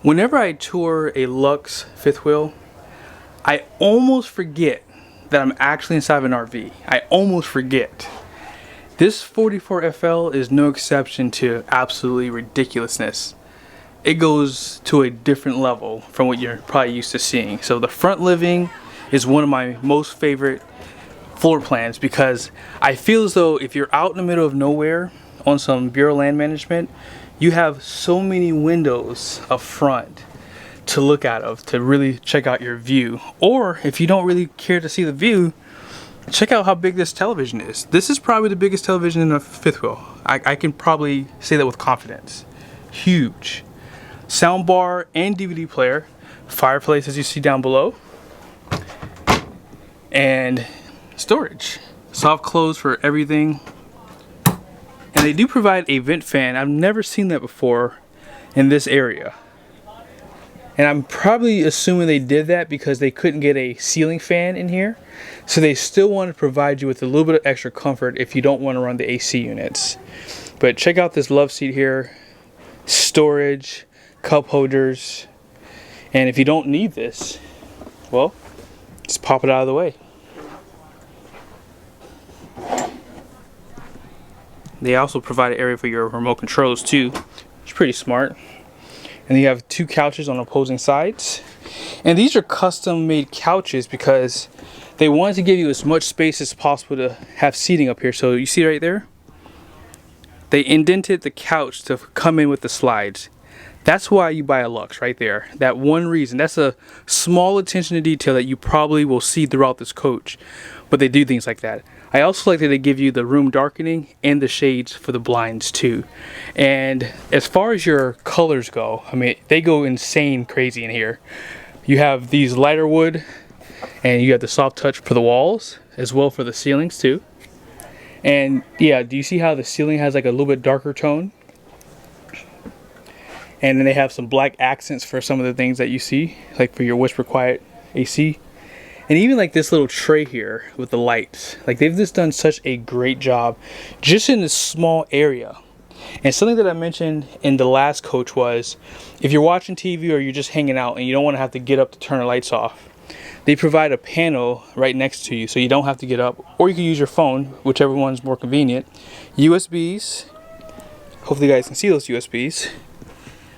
Whenever I tour a Luxe fifth wheel, I almost forget that I'm actually inside of an RV. I almost forget. This 44FL is no exception to absolutely ridiculousness. It goes to a different level from what you're probably used to seeing. So the front living is one of my most favorite floor plans because I feel as though if you're out in the middle of nowhere on some Bureau of Land Management, you have so many windows up front to look out of to really check out your view. Or if you don't really care to see the view, check out how big this television is. This is probably the biggest television in the fifth wheel. I can probably say that with confidence. Huge. Soundbar and DVD player. Fireplace as you see down below. And storage. Soft close for everything. And they do provide a vent fan. I've never seen that before in this area. And I'm probably assuming they did that because they couldn't get a ceiling fan in here. So they still want to provide you with a little bit of extra comfort if you don't want to run the AC units. But check out this love seat here. Storage, cup holders. And if you don't need this, well, just pop it out of the way. They also provide an area for your remote controls too. It's pretty smart. And you have two couches on opposing sides. And these are custom made couches because they wanted to give you as much space as possible to have seating up here. So you see right there? They indented the couch to come in with the slides. That's why you buy a Luxe right there. That one reason. That's a small attention to detail that you probably will see throughout this coach. But they do things like that. I also like that they give you the room darkening and the shades for the blinds too. And as far as your colors go, I mean, they go insane crazy in here. You have these lighter wood and you have the soft touch for the walls as well for the ceilings too. And yeah, do you see how the ceiling has like a little bit darker tone? And then they have some black accents for some of the things that you see, like for your whisper quiet AC. And even like this little tray here with the lights, like they've just done such a great job just in this small area. And something that I mentioned in the last coach was if you're watching TV or you're just hanging out and you don't want to have to get up to turn the lights off, they provide a panel right next to you so you don't have to get up, or you can use your phone, whichever one's more convenient. USBs, hopefully you guys can see those USBs.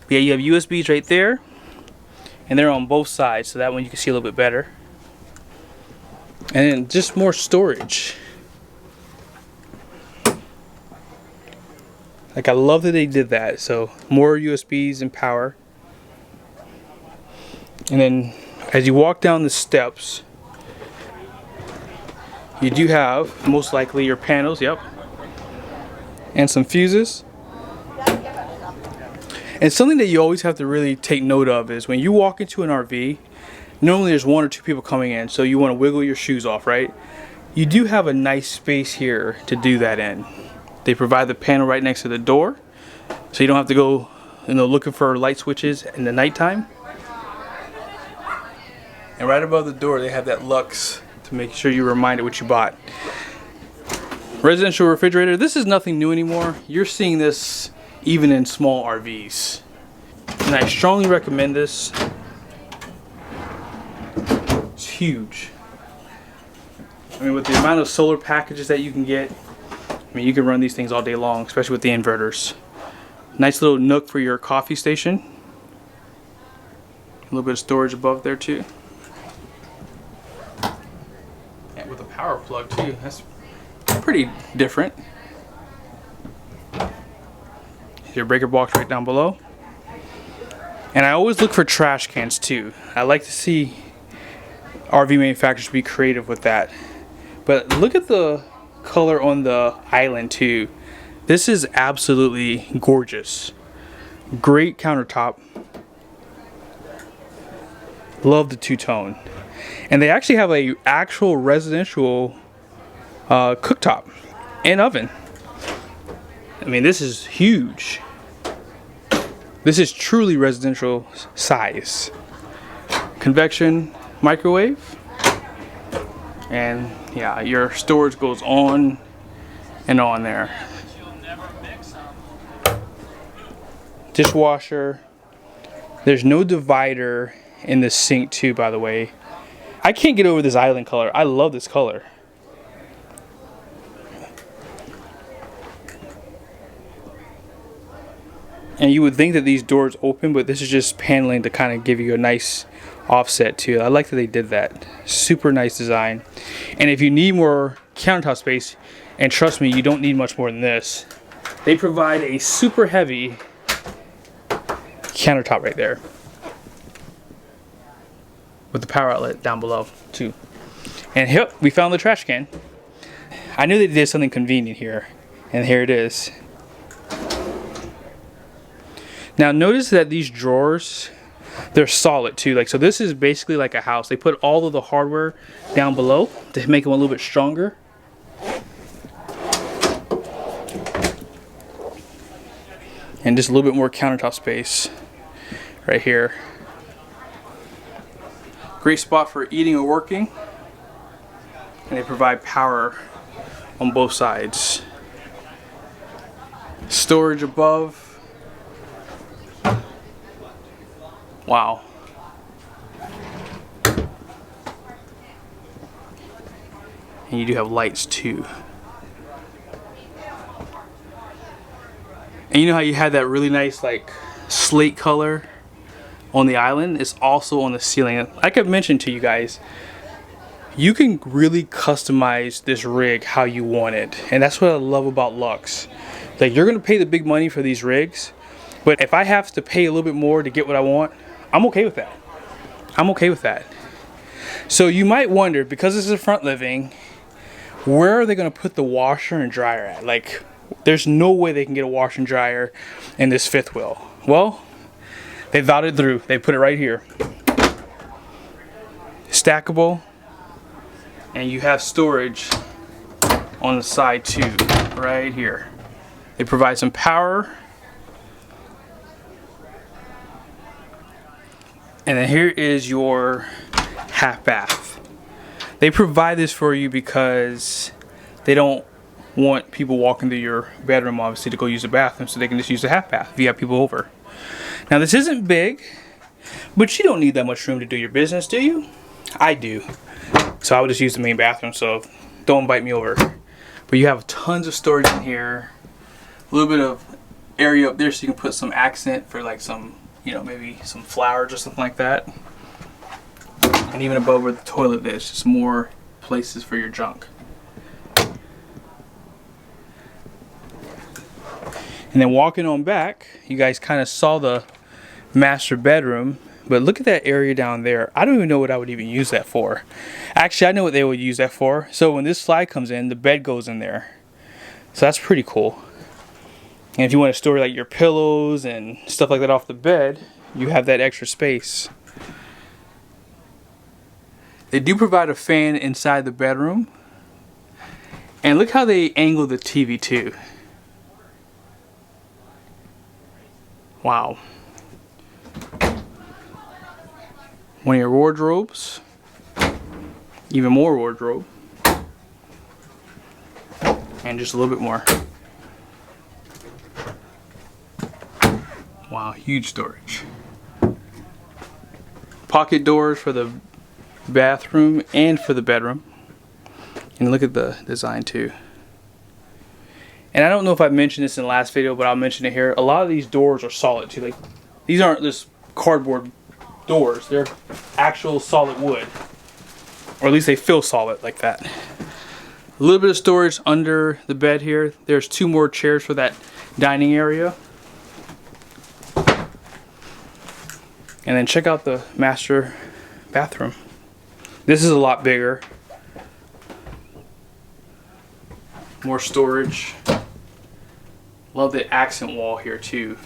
But yeah, you have USBs right there and they're on both sides, so that one you can see a little bit better. And then just more storage. Like, I love that they did that. So more USBs and power. And then as you walk down the steps, you do have most likely your panels, yep, and some fuses. And something that you always have to really take note of is when you walk into an RV, normally there's one or two people coming in, so you want to wiggle your shoes off, right? You do have a nice space here to do that in. They provide the panel right next to the door, so you don't have to go, looking for light switches in the nighttime. And right above the door, they have that Luxe to make sure you're reminded what you bought. Residential refrigerator. This is nothing new anymore. You're seeing this even in small RVs. And I strongly recommend this. Huge. I mean, with the amount of solar packages that you can get, I mean, you can run these things all day long, especially with the inverters. Nice little nook for your coffee station. A little bit of storage above there too. And with a power plug too. That's pretty different. Your breaker box right down below. And I always look for trash cans too. I like to see RV manufacturers be creative with that. But look at the color on the island too. This is absolutely gorgeous. Great countertop. Love the two-tone. And they actually have a actual residential cooktop and oven. I mean, this is huge. This is truly residential size. Convection microwave, and yeah, your storage goes on and on there. Dishwasher, There's no divider in the sink too, by the way. I can't get over this island color. I love this color. And you would think that these doors open, but this is just paneling to kind of give you a nice offset too. I like that they did that. Super nice design. And if you need more countertop space, and trust me, you don't need much more than this, they provide a super heavy countertop right there with the power outlet down below too. And yep, we found the trash can. I knew they did something convenient here, and here it is. Now notice that these drawers, they're solid too. Like, so this is basically like a house. They put all of the hardware down below to make them a little bit stronger. And just a little bit more countertop space right here. Great spot for eating or working. And they provide power on both sides. Storage above. Wow. And you do have lights too. And you know how you had that really nice like slate color on the island? It's also on the ceiling. Like I've mentioned to you guys, you can really customize this rig how you want it. And that's what I love about Luxe. Like, you're gonna pay the big money for these rigs, but if I have to pay a little bit more to get what I want, I'm okay with that. I'm okay with that. So you might wonder, because this is a front living, where are they gonna put the washer and dryer at? Like, there's no way they can get a washer and dryer in this fifth wheel. Well, they thought it through. They put it right here. Stackable, and you have storage on the side too, right here. They provide some power. And then here is your half bath. They provide this for you because they don't want people walking through your bedroom, obviously, to go use the bathroom, so they can just use the half bath if you have people over. Now, this isn't big, but you don't need that much room to do your business, do you? I do. So I would just use the main bathroom, so don't invite me over. But you have tons of storage in here. A little bit of area up there so you can put some accent for like some, you know, maybe some flowers or something like that. And even above where the toilet is, just more places for your junk. And then walking on back, you guys kind of saw the master bedroom, but look at that area down there. I don't even know what I would even use that for. Actually, I know what they would use that for. So when this slide comes in, the bed goes in there. So that's pretty cool. And if you want to store like your pillows and stuff like that off the bed, you have that extra space. They do provide a fan inside the bedroom. And look how they angle the TV too. Wow. One of your wardrobes. Even more wardrobe. And just a little bit more. Wow, huge storage. Pocket doors for the bathroom and for the bedroom. And look at the design too. And I don't know if I mentioned this in the last video, but I'll mention it here. A lot of these doors are solid too. Like, these aren't just cardboard doors. They're actual solid wood. Or at least they feel solid like that. A little bit of storage under the bed here. There's 2 more chairs for that dining area. And then check out the master bathroom. This is a lot bigger. More storage. Love the accent wall here too.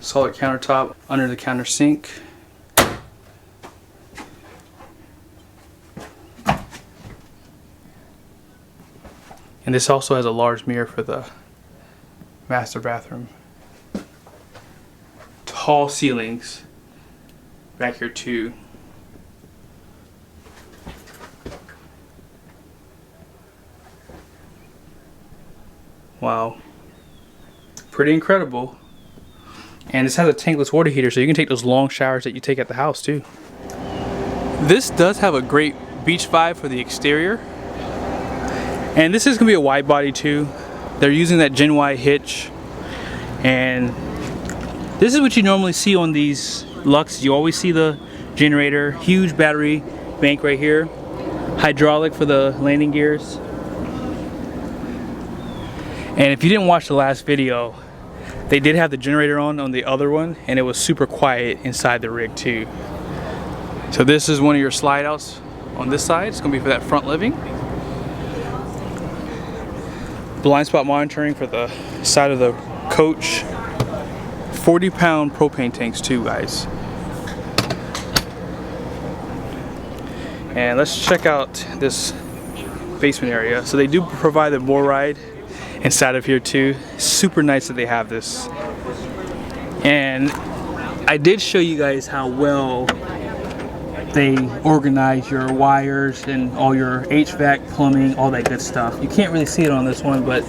Solid countertop, under the counter sink. And this also has a large mirror for the master bathroom. Tall ceilings back here too. Wow. Pretty incredible. And this has a tankless water heater, so you can take those long showers that you take at the house too. This does have a great beach vibe for the exterior. And this is gonna be a wide body too. They're using that Gen Y hitch. And this is what you normally see on these Luxe. You always see the generator, huge battery bank right here, hydraulic for the landing gears. And if you didn't watch the last video, they did have the generator on the other one, and it was super quiet inside the rig too. So this is one of your slide outs on this side. It's gonna be for that front living. Blind spot monitoring for the side of the coach. 40-pound propane tanks too, guys. And let's check out this basement area. So they do provide the more ride inside of here too. Super nice that they have this. And I did show you guys how well they organize your wires and all your HVAC, plumbing, all that good stuff. You can't really see it on this one, but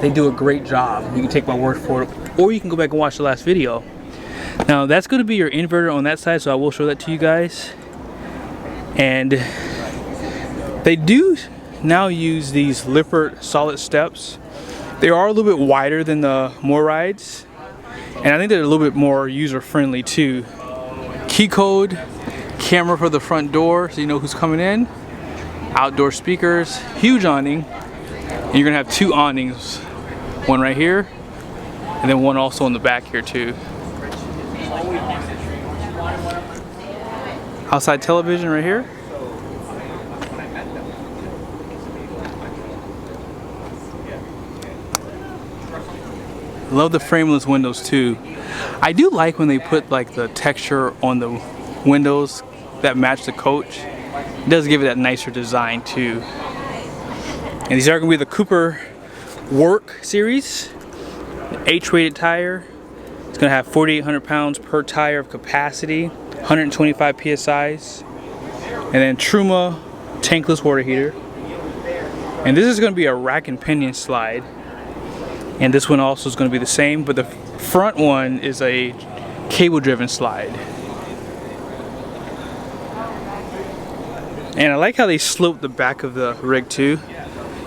they do a great job. You can take my word for it, or you can go back and watch the last video. Now that's going to be your inverter on that side, so I will show that to you guys. And they do now use these Lippert solid steps. They are a little bit wider than the more rides, and I think they're a little bit more user friendly too. Key code, camera for the front door so you know who's coming in, outdoor speakers, huge awning, and you're gonna have two awnings, one right here and then one also in the back here too. Outside television right here. Love the frameless windows too. I do like when they put like the texture on the windows that match the coach. It does give it that nicer design too. And these are going to be the Cooper Work series, H-rated tire. It's going to have 4,800 pounds per tire of capacity, 125 psi's, and then Truma tankless water heater. And this is going to be a rack and pinion slide. And this one also is going to be the same, but the front one is a cable driven slide. And I like how they slope the back of the rig too.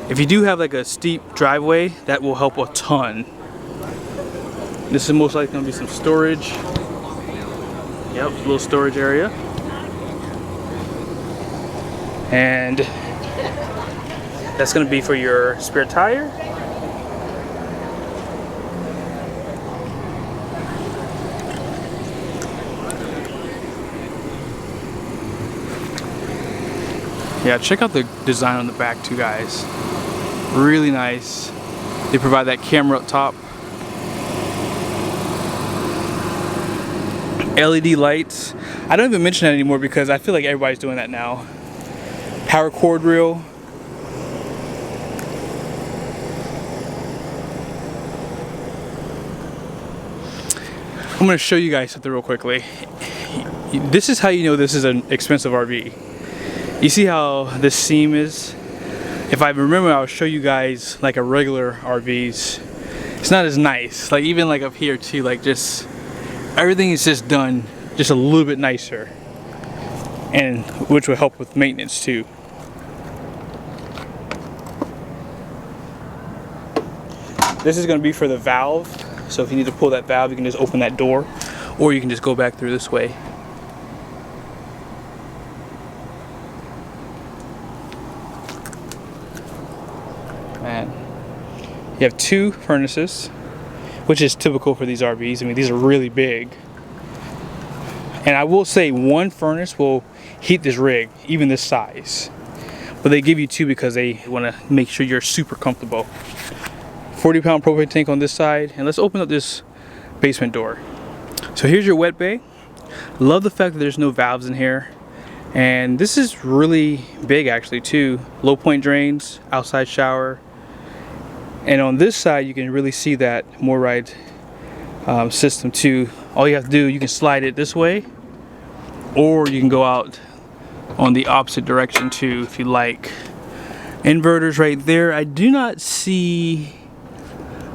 If you do have like a steep driveway, that will help a ton. This is most likely going to be some storage. Yep, a little storage area. And that's going to be for your spare tire. Yeah, check out the design on the back too, guys. Really nice. They provide that camera up top. LED lights. I don't even mention that anymore because I feel like everybody's doing that now. Power cord reel. I'm going to show you guys something real quickly. This is how you know this is an expensive RV. You see how this seam is? If I remember, I'll show you guys like a regular RVs. It's not as nice. Like even like up here too, like just everything is just done just a little bit nicer, and which will help with maintenance too. This is going to be for the valve, so if you need to pull that valve, you can just open that door, or you can just go back through this way. Man, you have two furnaces, which is typical for these RVs. I mean, these are really big. And I will say one furnace will heat this rig, even this size. But they give you two because they want to make sure you're super comfortable. 40-pound propane tank on this side. And let's open up this basement door. So here's your wet bay. Love the fact that there's no valves in here. And this is really big actually too. Low point drains, outside shower. And on this side you can really see that more ride system too. All you have to do, you can slide it this way, or you can go out on the opposite direction too if you like. Inverters right there. I do not see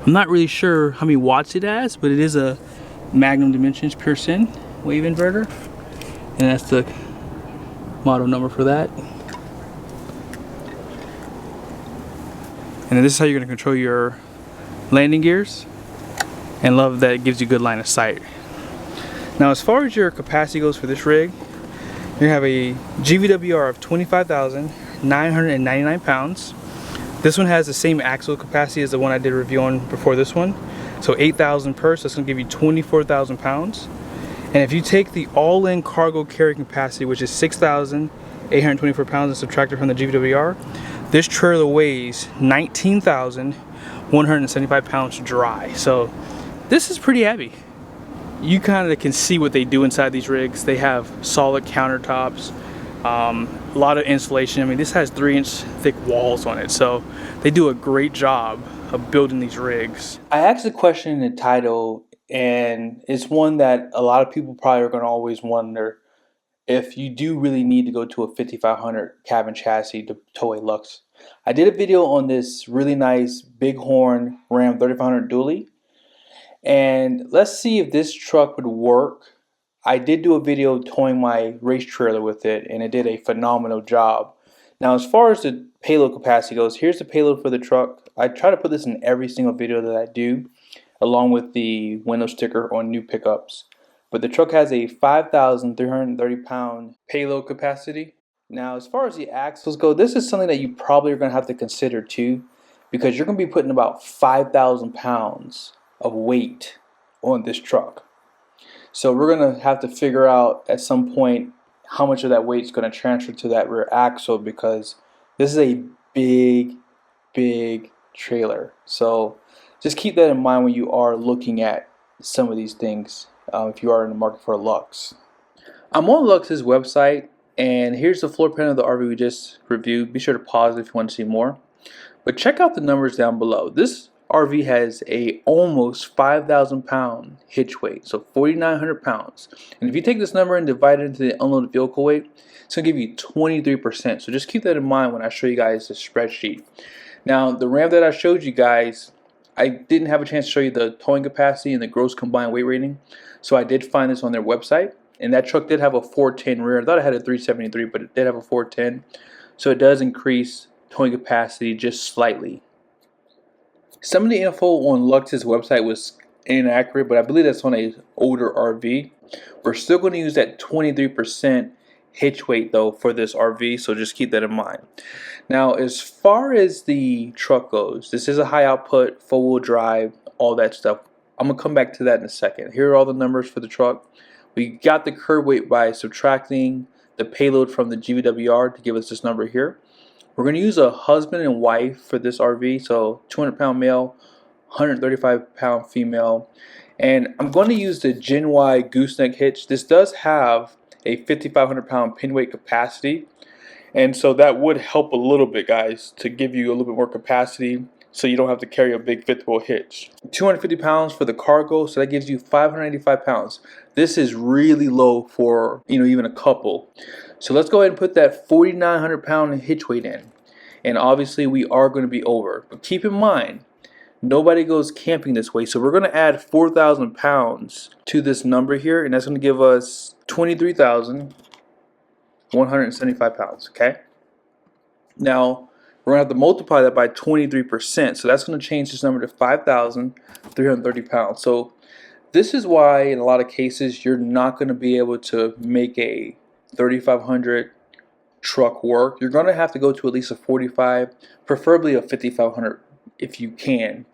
I'm not really sure how many watts it has, but it is a Magnum Dimensions pure sin wave inverter, and that's the model number for that. And then this is how you're going to control your landing gears, and love that it gives you good line of sight. Now as far as your capacity goes for this rig, you have a GVWR of 25,999 pounds. This one has the same axle capacity as the one I did a review on before this one. So 8,000 per, so that's going to give you 24,000 pounds. And if you take the all-in cargo carrying capacity, which is 6,824 pounds, and subtract it from the GVWR, this trailer weighs 19,175 pounds dry. So this is pretty heavy. You kind of can see what they do inside these rigs. They have solid countertops, a lot of insulation. I mean, this has 3-inch thick walls on it, so they do a great job of building these rigs. I asked a question in the title, and it's one that a lot of people probably are going to always wonder: if you do really need to go to a 5500 cabin chassis to tow a Luxe. I did a video on this really nice Bighorn Ram 3500 dually, and let's see if this truck would work. I did do a video towing my race trailer with it, and it did a phenomenal job. Now as far as the payload capacity goes, here's the payload for the truck. I try to put this in every single video that I do, along with the window sticker on new pickups. But the truck has a 5,330 pound payload capacity. Now as far as the axles go, this is something that you probably are going to have to consider too, because you're going to be putting about 5,000 pounds of weight on this truck. So we're going to have to figure out at some point how much of that weight is going to transfer to that rear axle, because this is a big trailer. So just keep that in mind when you are looking at some of these things, if you are in the market for a Luxe. I'm on Luxe's website, and here's the floor plan of the RV we just reviewed. Be sure to pause if you want to see more, but check out the numbers down below. This RV has a almost 5,000 pound hitch weight, so 4,900 pounds. And if you take this number and divide it into the unloaded vehicle weight, it's going to give you 23%. So just keep that in mind when I show you guys the spreadsheet. Now the Ram that I showed you guys, I didn't have a chance to show you the towing capacity and the gross combined weight rating, so I did find this on their website. And that truck did have a 410 rear. I thought it had a 373, but it did have a 410, so it does increase towing capacity just slightly. Some of the info on Luxe's website was inaccurate, but I believe that's on an older RV. We're still going to use that 23% hitch weight though for this RV, so just keep that in mind. Now as far as the truck goes, this is a high output, 4-wheel drive, all that stuff. I'm going to come back to that in a second. Here are all the numbers for the truck. We got the curb weight by subtracting the payload from the GVWR to give us this number here. We're going to use a husband and wife for this RV, so 200 pound male, 135 pound female. And I'm going to use the Gen Y gooseneck hitch. This does have a 5,500 pound pin weight capacity, and so that would help a little bit, guys, to give you a little bit more capacity so you don't have to carry a big fifth wheel hitch. 250 pounds for the cargo, so that gives you 585 pounds. This is really low for, even a couple. So let's go ahead and put that 4,900 pound hitch weight in. And obviously we are going to be over. But keep in mind, nobody goes camping this way. So we're going to add 4,000 pounds to this number here. And that's going to give us 23,175 pounds. Okay. Now we're going to have to multiply that by 23%. So that's going to change this number to 5,330 pounds. So this is why in a lot of cases you're not going to be able to make a 3,500 truck work. You're going to have to go to at least a 45, preferably a 5,500 if you can,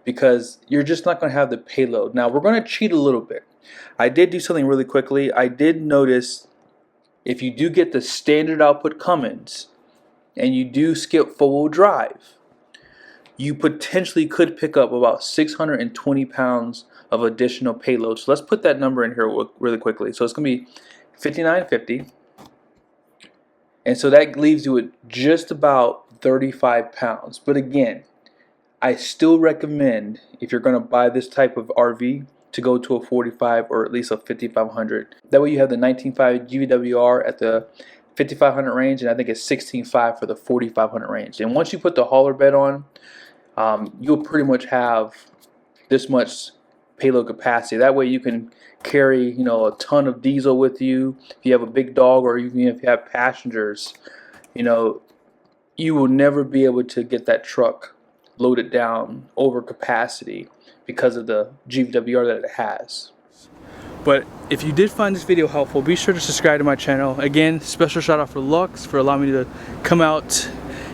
because you're just not going to have the payload. Now we're going to cheat a little bit. I did do something really quickly. I did notice if you do get the standard output Cummins and you do skip 4-wheel drive, you potentially could pick up about 620 pounds of additional payload. So let's put that number in here really quickly. So it's going to be 5,950, and so that leaves you with just about 35 pounds. But again, I still recommend, if you're going to buy this type of RV, to go to a 45 or at least a 5,500. That way you have the 19.5 GVWR at the 5,500 range, and I think it's 16.5 for the 4,500 range. And once you put the hauler bed on, you'll pretty much have this much payload capacity. That way you can carry, you know, a ton of diesel with you. If you have a big dog, or even if you have passengers, you know, you will never be able to get that truck loaded down over capacity because of the GVWR that it has. But if you did find this video helpful, be sure to subscribe to my channel. Again, special shout out for Luxe for allowing me to come out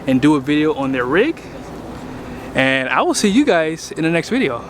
and do a video on their rig. And I will see you guys in the next video.